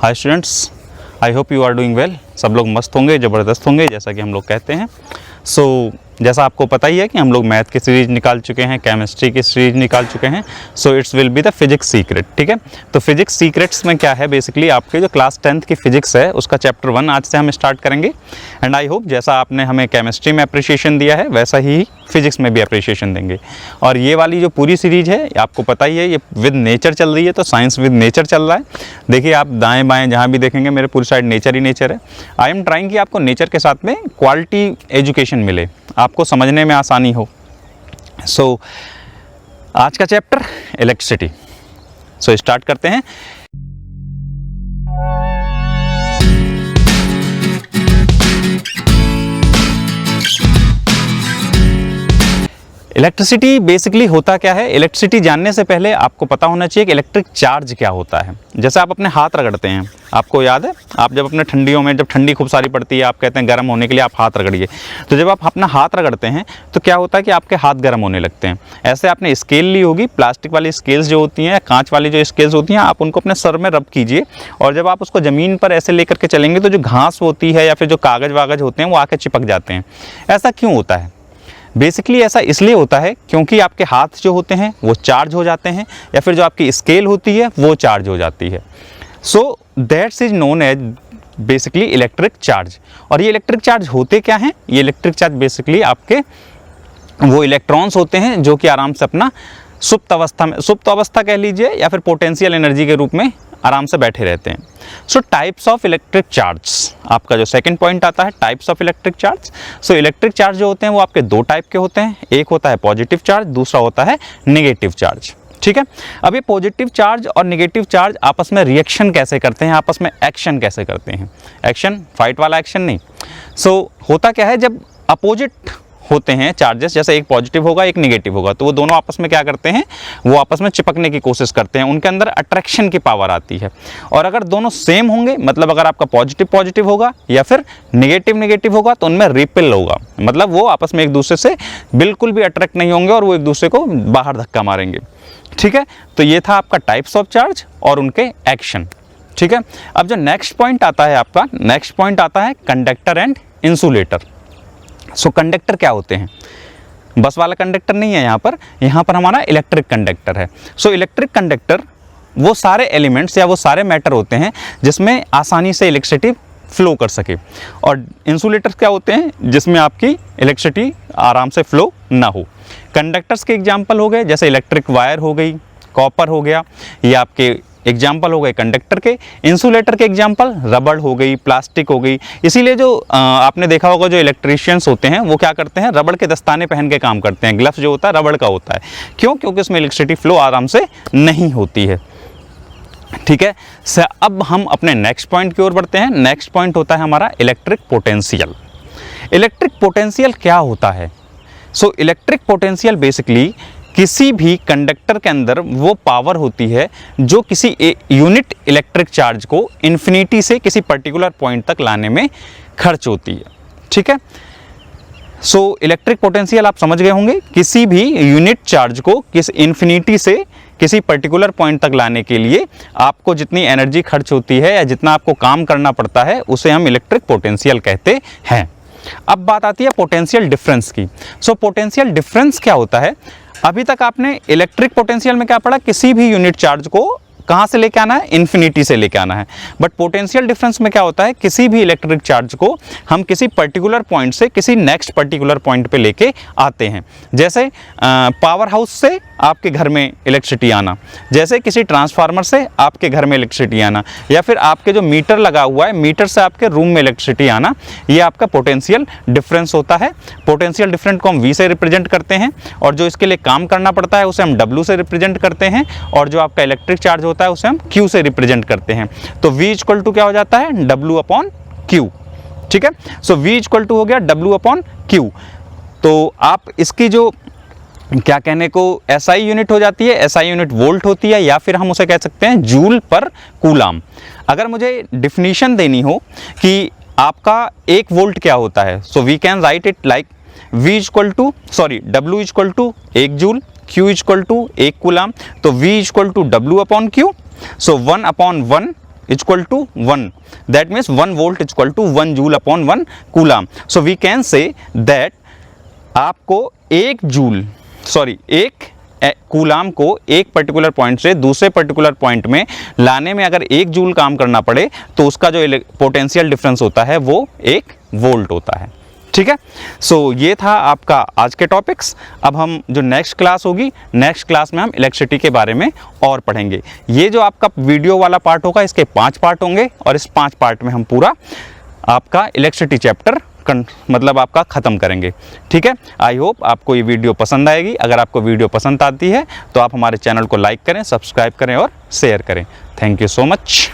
Hi students, I hope you are doing well. सब लोग मस्त होंगे, ज़बरदस्त होंगे, जैसा कि हम लोग कहते हैं। जैसा आपको पता ही है कि हम लोग मैथ की सीरीज निकाल चुके हैं, केमिस्ट्री की सीरीज निकाल चुके हैं। It's will be the physics secret. ठीक है, तो फिजिक्स सीक्रेट्स में क्या है, बेसिकली आपके जो क्लास 10th की फिजिक्स है उसका चैप्टर 1 आज से हम स्टार्ट करेंगे। एंड आई होप जैसा आपने हमें केमिस्ट्री में अप्रिशिएशन दिया है वैसा ही फिजिक्स में भी अप्रिशिएशन देंगे। और ये वाली जो पूरी सीरीज है आपको पता ही है, ये विद नेचर चल रही है, तो साइंस विद नेचर चल रहा है। देखिए आप दाएं बाएं जहाँ भी देखेंगे मेरे पूरी साइड नेचर ही नेचर है। आई एम ट्राइंग कि आपको नेचर के साथ में क्वालिटी एजुकेशन मिले, आपको समझने में आसानी हो। आज का चैप्टर इलेक्ट्रिसिटी। स्टार्ट करते हैं। इलेक्ट्रिसिटी बेसिकली होता क्या है, इलेक्ट्रिसिटी जानने से पहले आपको पता होना चाहिए कि इलेक्ट्रिक चार्ज क्या होता है। जैसे आप अपने हाथ रगड़ते हैं, आपको याद है आप जब अपने ठंडियों में, जब ठंडी खूब सारी पड़ती है, आप कहते हैं गर्म होने के लिए आप हाथ रगड़िए। तो जब आप अपना हाथ रगड़ते हैं तो क्या होता है कि आपके हाथ गर्म होने लगते हैं। ऐसे आपने स्केल ली होगी, प्लास्टिक वाली स्केल्स जो होती हैं, कांच वाली जो स्केल्स होती हैं, आप उनको अपने सर में रब कीजिए। और जब आप उसको ज़मीन पर ऐसे लेकर के चलेंगे तो जो घास होती है या फिर जो कागज़ वागज होते हैं वो आके चिपक जाते हैं। ऐसा क्यों होता है? बेसिकली ऐसा इसलिए होता है क्योंकि आपके हाथ जो होते हैं वो चार्ज हो जाते हैं, या फिर जो आपकी स्केल होती है वो चार्ज हो जाती है। That's is known as basically electric charge. और ये इलेक्ट्रिक चार्ज होते क्या हैं? ये इलेक्ट्रिक चार्ज बेसिकली आपके वो इलेक्ट्रॉन्स होते हैं जो कि आराम से अपना सुप्त अवस्था कह लीजिए, या फिर पोटेंशियल एनर्जी के रूप में आराम से बैठे रहते हैं। टाइप्स ऑफ इलेक्ट्रिक चार्ज, आपका जो सेकंड पॉइंट आता है, types of electric charge. Electric charge जो होते हैं वो आपके दो टाइप के होते हैं। एक होता है पॉजिटिव चार्ज, दूसरा होता है नेगेटिव चार्ज। ठीक है, अब ये पॉजिटिव चार्ज और नेगेटिव चार्ज आपस में रिएक्शन कैसे करते हैं, आपस में एक्शन कैसे करते हैं? एक्शन फाइट वाला एक्शन नहीं। होता क्या है, जब अपोजिट होते हैं चार्जेस, जैसे एक पॉजिटिव होगा एक नेगेटिव होगा, तो वो दोनों आपस में क्या करते हैं, वो आपस में चिपकने की कोशिश करते हैं, उनके अंदर अट्रैक्शन की पावर आती है। और अगर दोनों सेम होंगे, मतलब अगर आपका पॉजिटिव पॉजिटिव होगा या फिर नेगेटिव नेगेटिव होगा, तो उनमें रिपेल होगा, मतलब वो आपस में एक दूसरे से बिल्कुल भी अट्रैक्ट नहीं होंगे और वो एक दूसरे को बाहर धक्का मारेंगे। ठीक है, तो ये था आपका टाइप्स ऑफ चार्ज और उनके एक्शन। ठीक है, अब जो नेक्स्ट पॉइंट आता है आपका, नेक्स्ट पॉइंट आता है कंडक्टर एंड इंसुलेटर। कंडक्टर क्या होते हैं? बस वाला कंडक्टर नहीं है यहाँ पर हमारा इलेक्ट्रिक कंडक्टर है। इलेक्ट्रिक कंडक्टर वो सारे एलिमेंट्स या वो सारे मैटर होते हैं जिसमें आसानी से इलेक्ट्रिसिटी फ्लो कर सके। और इंसुलेटर्स क्या होते हैं? जिसमें आपकी इलेक्ट्रिसिटी आराम से फ्लो ना हो। कंडक्टर्स के एग्जाम्पल हो गए, जैसे इलेक्ट्रिक वायर हो गई, कॉपर हो गया, ये आपके एग्जाम्पल हो गए कंडक्टर के। इंसुलेटर के एग्जाम्पल रबड़ हो गई, प्लास्टिक हो गई। इसीलिए जो आपने देखा होगा जो इलेक्ट्रीशियंस होते हैं वो क्या करते हैं, रबड़ के दस्ताने पहन के काम करते हैं। ग्लव्स जो होता है रबड़ का होता है। क्यों? क्योंकि उसमें इलेक्ट्रिसिटी फ्लो आराम से नहीं होती है। ठीक है, अब हम अपने नेक्स्ट पॉइंट की ओर बढ़ते हैं। नेक्स्ट पॉइंट होता है हमारा इलेक्ट्रिक पोटेंशियल। इलेक्ट्रिक पोटेंशियल क्या होता है? इलेक्ट्रिक पोटेंशियल बेसिकली किसी भी कंडक्टर के अंदर वो पावर होती है जो किसी यूनिट इलेक्ट्रिक चार्ज को इन्फिनिटी से किसी पर्टिकुलर पॉइंट तक लाने में खर्च होती है। ठीक है, इलेक्ट्रिक पोटेंशियल आप समझ गए होंगे, किसी भी यूनिट चार्ज को किस इन्फिनिटी से किसी पर्टिकुलर पॉइंट तक लाने के लिए आपको जितनी एनर्जी खर्च होती है या जितना आपको काम करना पड़ता है उसे हम इलेक्ट्रिक पोटेंशियल कहते हैं। अब बात आती है पोटेंशियल डिफरेंस की। पोटेंशियल डिफरेंस क्या होता है? अभी तक आपने इलेक्ट्रिक पोटेंशियल में क्या पढ़ा, किसी भी यूनिट चार्ज को कहाँ से लेके आना है, इन्फिनिटी से लेके आना है। बट पोटेंशियल डिफरेंस में क्या होता है, किसी भी इलेक्ट्रिक चार्ज को हम किसी पर्टिकुलर पॉइंट से किसी नेक्स्ट पर्टिकुलर पॉइंट पे लेके आते हैं। जैसे पावर हाउस से आपके घर में इलेक्ट्रिसिटी आना, जैसे किसी ट्रांसफार्मर से आपके घर में इलेक्ट्रिसिटी आना, या फिर आपके जो मीटर लगा हुआ है मीटर से आपके रूम में इलेक्ट्रिसिटी आना, ये आपका पोटेंशियल डिफरेंस होता है। पोटेंशियल डिफरेंस को हम V से रिप्रेजेंट करते हैं, और जो इसके लिए काम करना पड़ता है उसे हम W से रिप्रेजेंट करते हैं, और जो आपका इलेक्ट्रिक चार्ज होता है उसे हम Q से रिप्रेजेंट करते हैं। तो V इक्वल टू क्या हो जाता है, W/Q। ठीक है, V इक्वल टू हो गया W/Q। तो आप इसकी जो क्या कहने को SI यूनिट हो जाती है, SI यूनिट वोल्ट होती है, या फिर हम उसे कह सकते हैं जूल पर कूलाम। अगर मुझे डिफिनीशन देनी हो कि आपका 1 वोल्ट क्या होता है, we can write it like W equal to 1 joule, Q equal to 1 coulomb. तो V equal to W/Q। 1/1 equal to 1, that means 1 volt equal to 1 joule upon 1 coulomb. So we can say that आपको एक coulomb को एक particular point से दूसरे particular point में लाने में अगर 1 जूल काम करना पड़े तो उसका जो पोटेंशियल डिफरेंस होता है वो 1 वोल्ट होता है। ठीक है, सो ये था आपका आज के टॉपिक्स। अब हम जो नेक्स्ट क्लास होगी, नेक्स्ट क्लास में हम इलेक्ट्रिसिटी के बारे में और पढ़ेंगे। ये जो आपका वीडियो वाला पार्ट होगा इसके 5 पार्ट होंगे और इस 5 पार्ट में हम पूरा आपका इलेक्ट्रिसिटी चैप्टर मतलब आपका ख़त्म करेंगे। ठीक है, आई होप आपको ये वीडियो पसंद आएगी। अगर आपको वीडियो पसंद आती है तो आप हमारे चैनल को लाइक करें, सब्सक्राइब करें और शेयर करें। Thank you so much.